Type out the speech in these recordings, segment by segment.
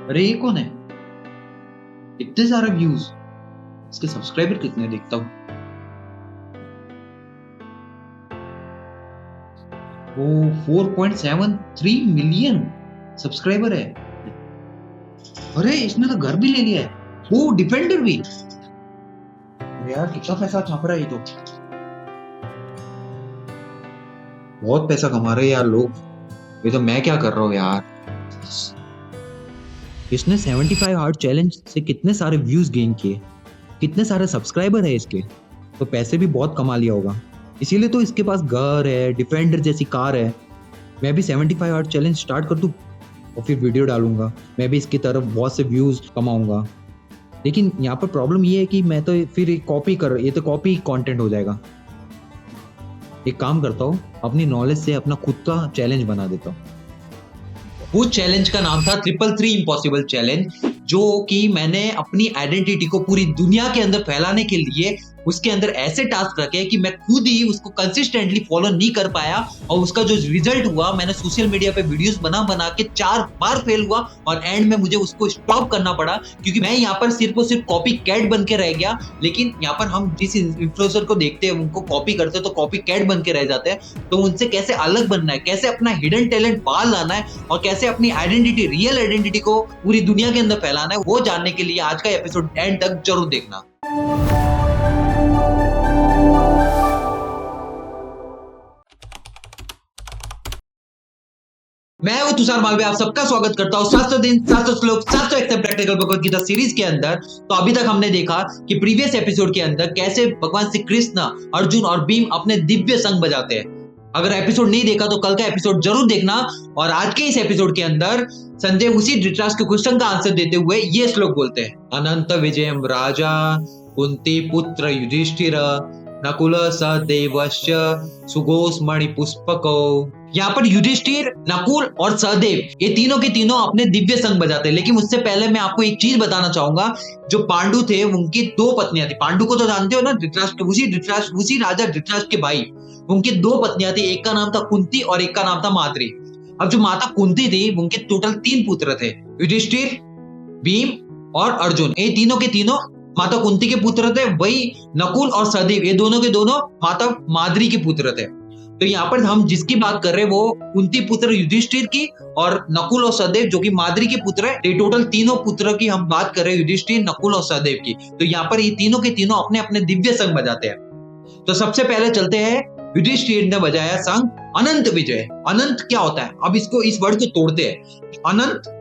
अरे ये कौन है? इतने सारे व्यूज, इसके सब्सक्राइबर कितने देखता हूँ। वो 4.73 मिलियन सब्सक्राइबर है। अरे इसने तो घर भी ले लिया है, वो डिफेंडर भी। अरे यार कितना पैसा छाप रहा है ये तो। बहुत पैसा कमा रहे हैं यार लोग। ये तो मैं क्या कर रहा हूँ यार। इसने 75 हार्ड चैलेंज से कितने सारे व्यूज गेन किए, कितने सारे सब्सक्राइबर है इसके, तो पैसे भी बहुत कमा लिया होगा। इसीलिए तो इसके पास घर है, डिफेंडर जैसी कार है। मैं भी 75 हार्ड चैलेंज स्टार्ट कर दूं और फिर वीडियो डालूंगा। मैं भी इसकी तरफ बहुत से व्यूज कमाऊंगा। लेकिन यहाँ पर प्रॉब्लम ये है कि मैं तो फिर ये तो कॉपी कंटेंट हो जाएगा। एक काम करता हूँ, अपनी नॉलेज से अपना खुद का चैलेंज बना देता हूँ। वो चैलेंज का नाम था 333 इम्पॉसिबल चैलेंज, जो कि मैंने अपनी आइडेंटिटी को पूरी दुनिया के अंदर फैलाने के लिए उसके अंदर ऐसे टास्क रखे कि मैं खुद ही उसको कंसिस्टेंटली फॉलो नहीं कर पाया। और उसका जो रिजल्ट हुआ, मैंने सोशल मीडिया पे वीडियोस बना बना के 4 बार फेल हुआ और एंड में मुझे उसको स्टॉप करना पड़ा, क्योंकि मैं यहाँ पर सिर्फ और सिर्फ कॉपी कैट बन के रह गया। लेकिन यहाँ पर हम जिस इन्फ्लुएंसर को देखते हैं, उनको कॉपी करते हैं तो कॉपी कैट बन के रह जाते हैं। तो उनसे कैसे अलग बनना है, कैसे अपना हिडन टैलेंट बाहर लाना है और कैसे अपनी आइडेंटिटी, रियल आइडेंटिटी को पूरी दुनिया के अंदर फैलाना है, वो जानने के लिए आज का एपिसोड एंड तक जरूर देखना। मैं हूं तुषार मालवीय, आप सबका स्वागत करता हूं 700 दिन 700 श्लोक 700 except practical Bhagavad Gita series के अंदर। तो अभी तक हमने देखा कि प्रीवियस एपिसोड के अंदर कैसे भगवान श्री कृष्ण, अर्जुन और भीम अपने दिव्य संग बजाते हैं। अगर एपिसोड नहीं देखा तो कल का एपिसोड जरूर देखना। और आज के इस एपिसोड के अंदर संजय उसी धृतराष्ट्र के क्वेश्चन का आंसर देते हुए ये श्लोक बोलते हैं। अनंत विजयम राजा कुंती पुत्र युधिष्ठिर नकुल सहदेवश्च सुघोष मणि पुष्पको। यहाँ पर युधिष्ठिर, नकुल और सहदेव ये तीनों के तीनों अपने दिव्य संग बजाते हैं। लेकिन उससे पहले मैं आपको एक चीज बताना चाहूंगा। जो पांडु थे उनकी 2 पत्नियां थी। पांडु को तो जानते हो ना, धृतराष्ट्र, उसी राजा धृतराष्ट्र के भाई। उनकी 2 पत्नियां थी, एक का नाम था कुंती और एक का नाम था माद्री। अब जो माता कुंती थी, उनके टोटल 3 पुत्र थे, युधिष्ठिर, भीम और अर्जुन। ये तीनों के तीनों माता कुंती के पुत्र थे। वही नकुल और सहदेव ये दोनों के दोनों माता माद्री के पुत्र थे। तो यहाँ पर हम जिसकी बात कर रहे हैं वो कुंती पुत्र युधिष्ठिर की और नकुल और सहदेव जो कि माद्री के पुत्र है। तो टोटल तीनों पुत्र की हम बात कर रहे हैं, युधिष्ठिर, नकुल और सहदेव की। तो यहाँ पर ये तीनों के तीनों अपने अपने दिव्य संग बजाते हैं। तो सबसे पहले चलते हैं, युधिष्ठिर ने बजाया संग अनंत विजय। अनंत क्या होता है, अब इस वर्ड को तोड़ते हैं। अनंत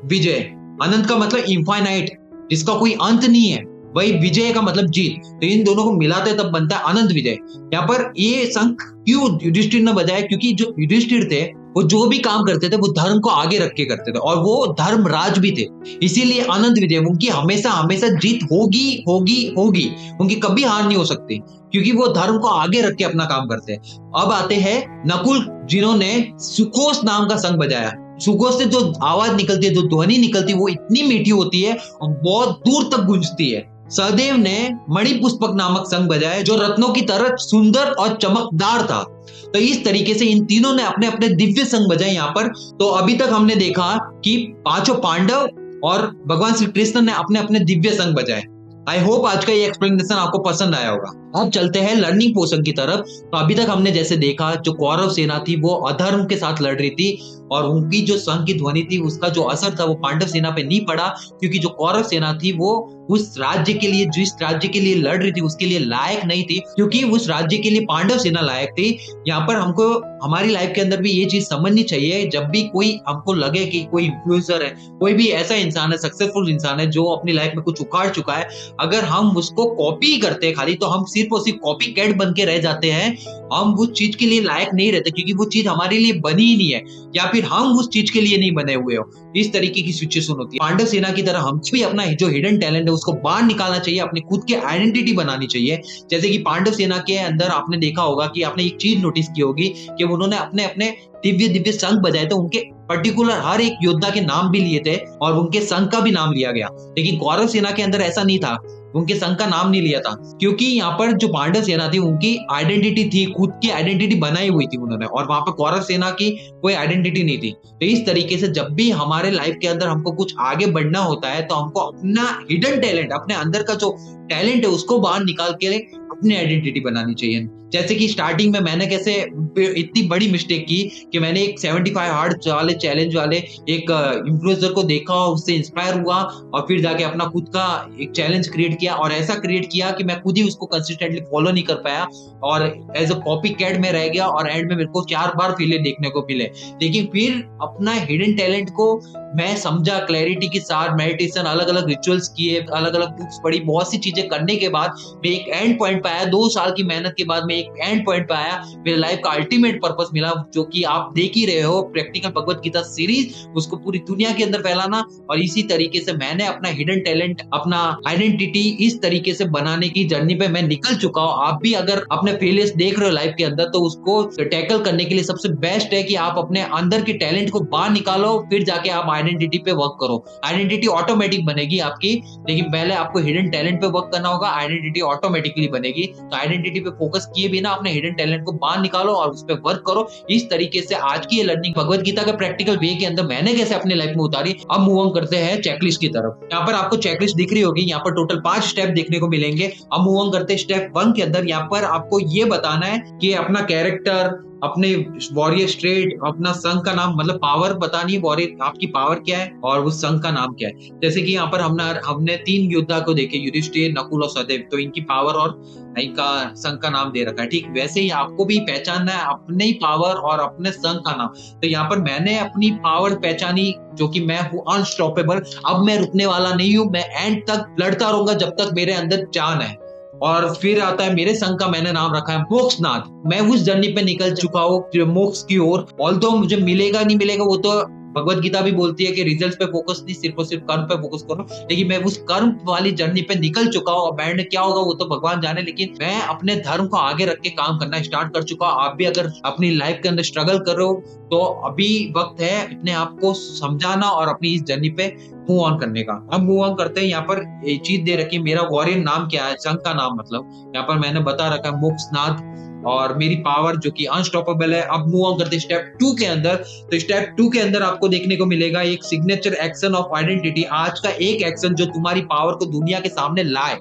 विजय, अनंत का मतलब इनफाइनाइट, जिसका कोई अंत नहीं है। वही विजय का मतलब जीत। तो इन दोनों को मिलाते तब बनता है अनंत विजय। यहाँ पर ये संग क्यों युधिष्ठिर ने बजाया, क्योंकि जो युधिष्ठिर थे वो जो भी काम करते थे वो धर्म को आगे रख के करते थे और वो धर्मराज भी थे। इसीलिए अनंत विजय, उनकी हमेशा हमेशा जीत होगी होगी होगी, उनकी कभी हार नहीं हो सकती, क्योंकि वो धर्म को आगे रख के अपना काम करते हैं। अब आते हैं नकुल, जिन्होंने सुघोष नाम का संग बजाया। सुघोष से जो आवाज निकलती है, जो ध्वनि निकलती है, वो इतनी मीठी होती है और बहुत दूर तक गूंजती है। सहदेव ने मणिपुष्पक नामक संग बजाया, जो रत्नों की तरह सुंदर और चमकदार था। तो इस तरीके से इन तीनों ने अपने अपने दिव्य संग बजाए यहाँ पर। तो अभी तक हमने देखा कि 5 पांडव और भगवान श्री कृष्ण ने अपने अपने दिव्य संग बजाए। आई होप आज का ये एक्सप्लेनेशन आपको पसंद आया होगा। अब चलते हैं लर्निंग पोर्शन की तरफ। तो अभी तक हमने जैसे देखा, जो कौरव सेना थी वो अधर्म के साथ लड़ रही थी और उनकी जो संग की ध्वनि थी उसका जो असर था वो पांडव सेना पे नहीं पड़ा, क्योंकि जो कौरव सेना थी वो उस राज्य के लिए, जिस राज्य के लिए लड़ रही थी उसके लिए लायक नहीं थी, क्योंकि उस राज्य के लिए पांडव सेना लायक थी। यहाँ पर हमको हमारी लाइफ के अंदर भी ये चीज समझनी चाहिए। जब भी कोई हमको लगे कि कोई इन्फ्लुएंसर है, कोई भी ऐसा इंसान है, सक्सेसफुल इंसान है जो अपनी लाइफ में कुछ उखाड़ चुका है, अगर हम उसको कॉपी करते हैं खाली, तो हम सिर्फ और सिर्फ कॉपी कैट बन के रह जाते हैं। हम उस चीज के लिए लायक नहीं रहते, क्योंकि वो चीज हमारे लिए बनी ही नहीं है, या फिर हम उस चीज के लिए नहीं बने हुए हो। इस तरीके की सिचुएशन होती है। पांडव सेना की तरह हमको भी अपना जो हिडन टैलेंट है उसको बाहर निकालना चाहिए, अपनी खुद की आइडेंटिटी बनानी चाहिए। जैसे कि पांडव सेना के अंदर आपने देखा होगा कि आपने एक चीज नोटिस की होगी कि उन्होंने अपने अपने दिव्य दिव्य संघ बजाए थे। उनके पर्टिकुलर हर एक योद्धा के नाम भी लिए थे और उनके संघ का भी नाम लिया गया। लेकिन कौरव सेना के अंदर ऐसा नहीं था। उनके संघ का नाम नहीं लिया था, क्योंकि यहाँ पर जो पांडव सेना थी उनकी आइडेंटिटी थी, खुद की आइडेंटिटी बनाई हुई थी उन्होंने, और वहां पर कौरव सेना की कोई आइडेंटिटी नहीं थी। तो इस तरीके से जब भी हमारे लाइफ के अंदर हमको कुछ आगे बढ़ना होता है तो हमको अपना हिडन टैलेंट, अपने अंदर का जो टैलेंट है उसको बाहर निकाल के अपनी आइडेंटिटी बनानी चाहिए। जैसे कि स्टार्टिंग में मैंने कैसे इतनी बड़ी मिस्टेक की कि मैंने एक 75 हार्ड वाले चैलेंज वाले एक इन्फ्लुएंसर को देखा, उससे इंस्पायर हुआ और फिर जाके अपना खुद का एक चैलेंज क्रिएट किया, और ऐसा क्रिएट किया कि मैं खुद ही उसको कंसिस्टेंटली फॉलो नहीं कर पाया और एज अ कॉपी कैट में रह गया, और एंड में मेरे को 4 बार फेलियर देखने को मिले। लेकिन फिर अपना हिडन टैलेंट को मैं समझा, क्लैरिटी के साथ मेडिटेशन, अलग अलग रिचुअल्स किए, अलग अलग बुक्स पढ़ी, बहुत सी चीजें करने के बाद मैं एक एंड पॉइंट पाया। 2 साल की मेहनत के बाद मैं एक एंड पॉइंट पे आया, मेरे लाइफ का अल्टीमेट पर्पस मिला, जो कि आप देख ही रहे हो, प्रैक्टिकल भगवत गीता सीरीज, उसको पूरी दुनिया के अंदर फैलाना। और इसी तरीके से मैंने अपना हिडन टैलेंट, अपना आइडेंटिटी इस तरीके से बनाने की जर्नी पे मैं निकल चुका हूं। आप भी अगर अपने फेलियर्स देख रहे हो लाइफ के अंदर, तो उसको टैकल करने के लिए सबसे बेस्ट है कि आप अपने अंदर के टैलेंट को बाहर निकालो, फिर जाके आप आइडेंटिटी पे वर्क करो। आइडेंटिटी ऑटोमेटिक बनेगी आपकी, लेकिन पहले आपको हिडन टैलेंट पे वर्क करना होगा, आइडेंटिटी ऑटोमेटिकली बनेगी। तो आइडेंटिटी पे फोकस किए बिना अपने हिडन टैलेंट को बाहर निकालो और उस पर वर्क करो। इस तरीके से आज की ये लर्निंग भगवत गीता के प्रैक्टिकल वे के अंदर मैंने कैसे अपने लाइफ में उतारी। अब मूव ऑन करते हैं चेकलिस्ट की तरफ। यहाँ पर आपको चेकलिस्ट दिख रही होगी, यहाँ पर टोटल 5 स्टेप देखने को मिलेंगे। अब मूव ऑन करते हैं स्टेप 1 के अंदर। यहाँ पर आपको ये बताना है कि अपना कैरेक्टर, अपने वॉरियर स्ट्रेट, अपना संघ का नाम, मतलब पावर बतानी है, वॉरियर आपकी पावर क्या है और उस संघ का नाम क्या है। जैसे कि यहाँ पर हमने 3 योद्धा को देखे, युधिष्ठिर, नकुल और सहदेव, तो इनकी पावर और इनका संघ का नाम दे रखा है। ठीक वैसे ही आपको भी पहचानना है अपने ही पावर और अपने संघ का नाम। तो यहाँ पर मैंने अपनी पावर पहचानी, जो कि मैं हूँ अनस्टॉपेबल। अब मैं रुकने वाला नहीं हूँ, मैं एंड तक लड़ता रहूंगा जब तक मेरे अंदर जान है। और फिर आता है मेरे संघ का मैंने नाम रखा है मोक्षनाथ। मैं उस जर्नी पे निकल चुका हूँ मोक्ष की ओर। ऑल्दो मुझे मिलेगा नहीं मिलेगा, वो तो भगवत गीता भी बोलती है कि रिजल्ट पे फोकस नहीं, सिर्फ और सिर्फ कर्म पे फोकस करो, लेकिन मैं उस कर्म वाली जर्नी पे निकल चुका हूँ। अब एंड क्या होगा वो तो भगवान जाने, लेकिन मैं अपने धर्म को आगे रख के काम करना स्टार्ट कर चुका हूँ। आप भी अगर अपनी लाइफ के अंदर स्ट्रगल कर रहे हो तो अभी वक्त है अपने आप को समझाना और अपनी इस जर्नी पे मूव ऑन करने का। अब मूव ऑन करते हैं। यहाँ पर एक चीज दे रखी है, मेरा वॉरियर नाम क्या है, संघ का नाम, मतलब यहाँ पर मैंने बता रखा है मोक्षनाथ, और मेरी पावर जो कि अनस्टॉपेबल है। अब मूव ऑन करते हैं स्टेप 2 के अंदर। तो स्टेप 2 के अंदर आपको देखने को मिलेगा एक सिग्नेचर एक्शन ऑफ आइडेंटिटी। आज का एक एक्शन जो तुम्हारी पावर को दुनिया के सामने लाए,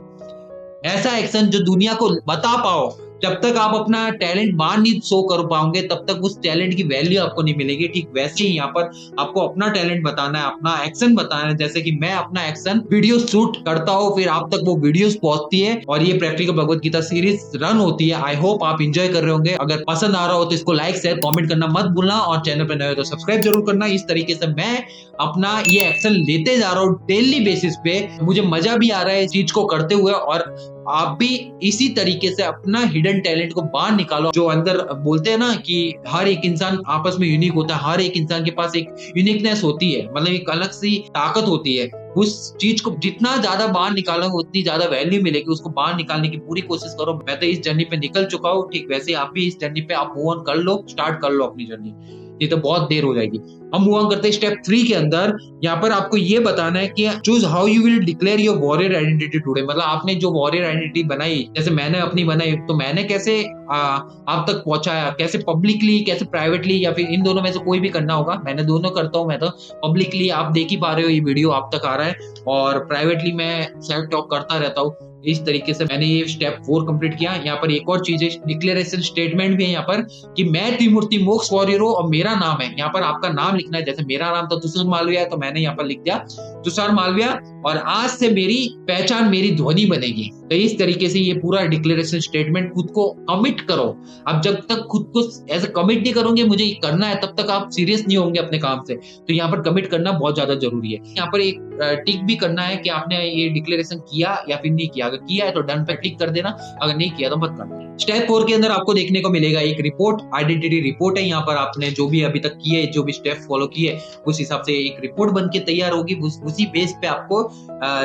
ऐसा एक्शन जो दुनिया को बता पाओ। जब तक आप अपना टैलेंट बाहर नहीं शो कर पाओगे तब तक उस टैलेंट की वैल्यू आपको नहीं मिलेगी। ठीक वैसे ही यहाँ पर आपको अपना टैलेंट बताना है, अपना एक्शन बताना है। जैसे कि मैं अपना एक्शन वीडियो शूट करता हूँ, फिर आप तक वो वीडियोस पहुंचती है और ये practical Bhagavad Gita series run होती है। आई होप आप एंजॉय कर रहे होंगे। अगर पसंद आ रहा हो तो इसको लाइक, शेयर, कॉमेंट करना मत भूलना, और चैनल पर नए हो तो सब्सक्राइब जरूर करना। इस तरीके से मैं अपना ये एक्शन लेते जा रहा हूँ डेली बेसिस पे। मुझे मजा भी आ रहा है इस चीज को करते हुए, और आप भी इसी तरीके से अपना हिडन टैलेंट को बाहर निकालो। जो अंदर बोलते हैं ना कि हर एक इंसान आपस में यूनिक होता है, हर एक इंसान के पास एक यूनिकनेस होती है, मतलब एक अलग सी ताकत होती है। उस चीज को जितना ज्यादा बाहर निकालोगे उतनी ज्यादा वैल्यू मिलेगी। उसको बाहर निकालने की पूरी कोशिश करो। मैं तो इस जर्नी पे निकल चुका हूँ, ठीक वैसे आप भी इस जर्नी पे आप मूव ऑन कर लो, स्टार्ट कर लो अपनी जर्नी, ये तो बहुत देर हो जाएगी। हम मूव ऑन करते हैं स्टेप 3 के अंदर। यहाँ पर आपको ये बताना है कि choose how you will declare your warrior identity today. मतलब आपने जो वॉरियर आइडेंटिटी बनाई, जैसे मैंने अपनी बनाई, तो मैंने कैसे आप तक पहुंचाया, कैसे पब्लिकली, कैसे प्राइवेटली, या फिर इन दोनों में से कोई भी करना होगा। मैंने दोनों करता हूँ। मैं तो पब्लिकली आप देख ही पा रहे हो, ये वीडियो आप तक आ रहा है, और प्राइवेटली मैं सेल्फ टॉक करता रहता हूँ। इस तरीके से मैंने ये स्टेप 4 कंप्लीट किया। यहाँ पर एक और चीज है, डिक्लेरेशन स्टेटमेंट भी है यहाँ पर, कि मैं त्रिमूर्ति मोक्ष वॉरियर हूँ और मेरा नाम है। यहाँ पर आपका नाम लिखना है। जैसे मेरा नाम तो तुषार मालविया है, तो मैंने यहाँ पर लिख दिया तुषार मालविया, और आज से मेरी पहचान मेरी ध्वनि बनेगी। तो इस तरीके से ये पूरा डिक्लेरेशन स्टेटमेंट खुद को कमिट करो। अब जब तक खुद को ऐसे कमिट नहीं करोगे मुझे ये करना है, तब तक आप सीरियस नहीं होंगे अपने काम से। तो यहाँ पर कमिट करना बहुत ज्यादा जरूरी है। यहाँ पर एक टिक भी करना है कि आपने ये डिक्लेरेशन किया या फिर नहीं किया। अगर किया है तो डन पे टिक कर देना, अगर नहीं किया तो मत करना। स्टेप 4 के अंदर आपको देखने को मिलेगा एक रिपोर्ट, आइडेंटिटी रिपोर्ट है। यहाँ पर आपने जो भी अभी तक किए, जो भी स्टेप फॉलो किए, उस हिसाब से एक रिपोर्ट बन के तैयार होगी। उसी बेस पे आपको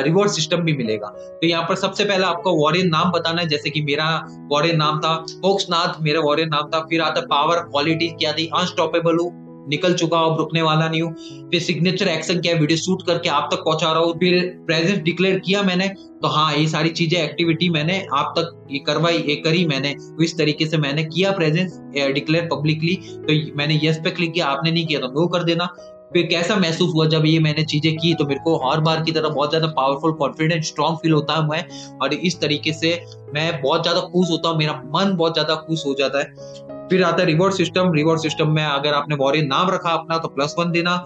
रिवॉर्ड सिस्टम भी मिलेगा। तो यहाँ पर सबसे पहले आपको वॉरियर नाम बताना है। जैसे कि मेरा वॉरियर नाम था मोक्षनाथ, मेरा वॉरियर नाम था। फिर आता पावर, क्वालिटी क्या थी, अनस्टॉपेबल हूँ, निकल चुका हूं, अब रुकने वाला नहीं हूँ। फिर सिग्नेचर एक्शन क्या है, वीडियो शूट करके आप तक पहुंचा रहा हूँ। फिर प्रेजेंस डिक्लेयर किया मैंने, तो हाँ ये सारी चीजें एक्टिविटी मैंने आप तक ये करवाई, ये करी मैंने। तो इस तरीके से मैंने किया प्रेजेंस डिक्लेयर पब्लिकली। तो मैंने यस पे क्लिक किया, आपने नहीं किया तो नो कर देना। फिर कैसा महसूस हुआ जब ये मैंने चीजें की, तो मेरे को हर बार की तरह बहुत ज्यादा पावरफुल, कॉन्फिडेंट, स्ट्रांग फील होता है मैं। और इस तरीके से मैं बहुत ज्यादा खुश होता हूँ, मेरा मन बहुत ज्यादा खुश हो जाता है। फिर आता है रिवॉर्ड सिस्टम। रिवॉर्ड सिस्टम में अगर आपने वॉरियर नाम रखा अपना तो +1 देना।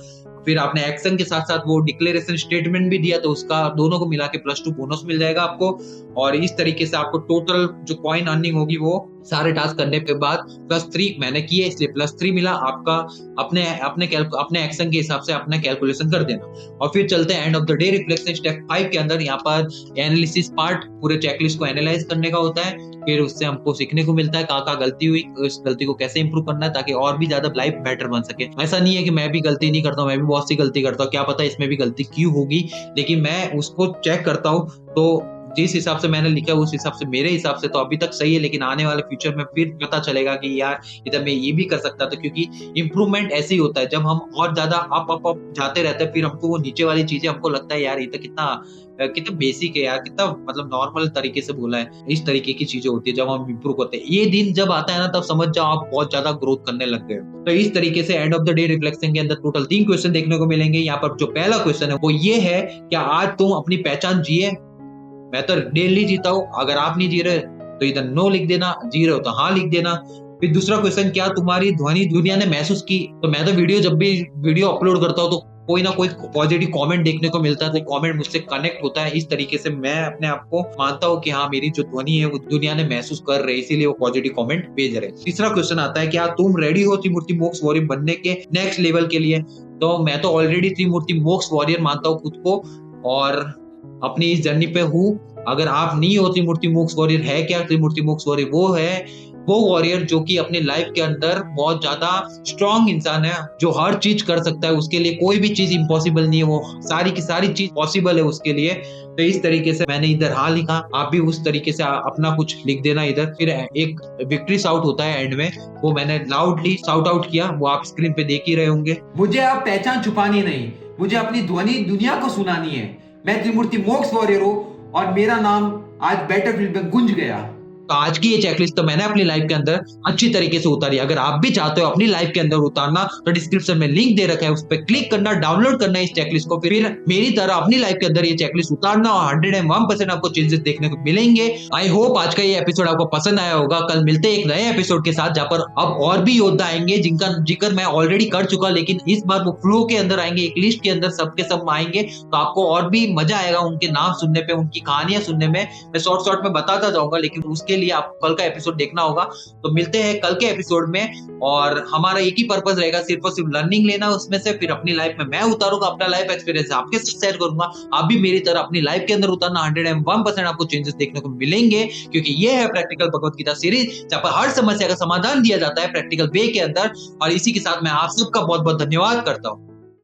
फिर आपने एक्शन के साथ साथ वो डिक्लेरेशन स्टेटमेंट भी दिया, तो उसका दोनों को मिला के +2 बोनस मिल जाएगा आपको। और इस तरीके से आपको टोटल जो कॉइन अर्निंग होगी वो सारे टास्क करने के बाद +3 मैंने किए, इसलिए +3 मिला आपका। अपने एक्शन के हिसाब से अपना कैलकुलेशन कर देना। और फिर चलते हैं end of the day reflection step 5 के अंदर। यहाँ पर एनालिसिस पार्ट, पूरे चेकलिस्ट को एनालाइज करने का होता है। फिर उससे हमको सीखने को मिलता है कहाँ गलती हुई, उस गलती को कैसे इंप्रूव करना है ताकि और भी ज्यादा लाइफ बेटर बन सके। ऐसा नहीं है कि मैं भी गलती नहीं करता हूँ, मैं भी बहुत सी गलती करता हूँ, क्या पता इसमें भी गलती क्यों होगी, लेकिन मैं उसको चेक करता हूँ। तो जिस हिसाब से मैंने लिखा है उस हिसाब से, मेरे हिसाब से तो अभी तक सही है, लेकिन आने वाले फ्यूचर में फिर पता चलेगा कि यार इधर मैं ये भी कर सकता था। क्योंकि इंप्रूवमेंट ऐसे ही होता है, जब हम और ज्यादा अप जाते रहते हैं, फिर हमको वो नीचे वाली चीजें हमको लगता है यार ये तो कितना बेसिक है यार, कितना मतलब नॉर्मल तरीके से बोला है। इस तरीके की चीजें होती है जब हम इंप्रूव करते हैं। ये दिन जब आता है ना, तब समझ जाओ आप बहुत ज्यादा ग्रोथ करने लग गए। तो इस तरीके से end of the day reflection के अंदर टोटल 3 क्वेश्चन देखने को मिलेंगे। यहाँ पर जो पहला क्वेश्चन है वो ये है, क्या आज तुम अपनी पहचान जिए? मैं तो डेली जीता हूँ, अगर आप नहीं जी रहे तो इधर नो लिख देना, जी रहे हो तो हाँ लिख देना। फिर दूसरा क्वेश्चन, क्या तुम्हारी ध्वनि दुनिया ने महसूस की? तो मैं तो जब भी वीडियो अपलोड करता हूँ तो कोई ना कोई पॉजिटिव कमेंट देखने को मिलता है, तो कमेंट मुझसे कनेक्ट होता है। इस तरीके से मैं अपने आप को मानता हूँ कि हाँ मेरी जो ध्वनि है वो दुनिया ने महसूस कर रही है, इसीलिए वो पॉजिटिव कमेंट भेज रहे हैं। तीसरा क्वेश्चन आता है, क्या तुम रेडी हो त्रिमूर्ति मोक्ष वॉरियर बनने के नेक्स्ट लेवल के लिए? तो मैं तो ऑलरेडी त्रिमूर्ति मोक्ष वॉरियर मानता हूँ खुद को, और अपनी इस जर्नी पे हूँ। अगर आप नहीं हो त्रिमूर्ति मोक्ष वॉरियर, है क्या त्रिमूर्ति मोक्ष वॉरियर? वो है वो वॉरियर जो कि अपनी लाइफ के अंदर बहुत ज्यादा स्ट्रांग इंसान है, जो हर चीज कर सकता है, उसके लिए कोई भी चीज इम्पॉसिबल नहीं है, वो सारी की सारी चीज पॉसिबल है उसके लिए। तो इस तरीके से मैंने इधर हाँ लिखा, आप भी उस तरीके से अपना कुछ लिख देना इधर। फिर एक विक्ट्री शाउट होता है एंड में, वो मैंने लाउडली शाउट आउट किया, वो आप स्क्रीन पे देख ही रहे होंगे। मुझे अब पहचान छुपानी नहीं, मुझे अपनी ध्वनि दुनिया को सुनानी है। मैं त्रिमूर्ति मोक्ष वॉरियर हूँ और मेरा नाम आज बैटलफील्ड में गूंज गया। तो आज की ये चेकलिस्ट तो मैंने अपनी लाइफ के अंदर अच्छी तरीके से उतारी। अगर आप भी चाहते हो अपनी लाइफ के अंदर उतारना, तो डिस्क्रिप्शन में लिंक दे रखा है, उस पर क्लिक करना, डाउनलोड करना है इस चेकलिस्ट को। फिर मेरी तरह अपनी लाइफ के अंदर ये चेकलिस्ट उतारना और 101% आपको चेंजेस देखने को मिलेंगे। आई होप आज का ये एपिसोड आपको पसंद आया होगा। कल मिलते हैं एक नए एपिसोड के साथ, जहां पर अब और भी योद्धा आएंगे जिनका जिक्र मैं ऑलरेडी कर चुका, लेकिन इस बार वो फ्लो के अंदर आएंगे, एक लिस्ट के अंदर सबके सब आएंगे। तो आपको और भी मजा आएगा उनके नाम सुनने पे, उनकी कहानियां सुनने में। मैं शॉर्ट में बताता जाऊंगा, लेकिन उसके लिए आपको कल का एपिसोड देखना होगा। तो मिलते हैं कल के एपिसोड में, और हमारा एक ही पर्पस रहेगा, सिर्फ और सिर्फ लर्निंग लेना उसमें से। फिर अपनी लाइफ में मैं उतारूंगा, अपना लाइफ एक्सपीरियंस आपके साथ शेयर करूंगा। आप भी मेरी तरह अपनी लाइफ के अंदर उतारना, 101% आपको चेंजेस देखने को मिलेंगे। क्योंकि ये है प्रैक्टिकल भगवत गीता सीरीज, जहां पर हर समस्या का समाधान दिया जाता है प्रैक्टिकल वे के अंदर। और इसी के साथ मैं आप सबका बहुत बहुत धन्यवाद करता हूँ।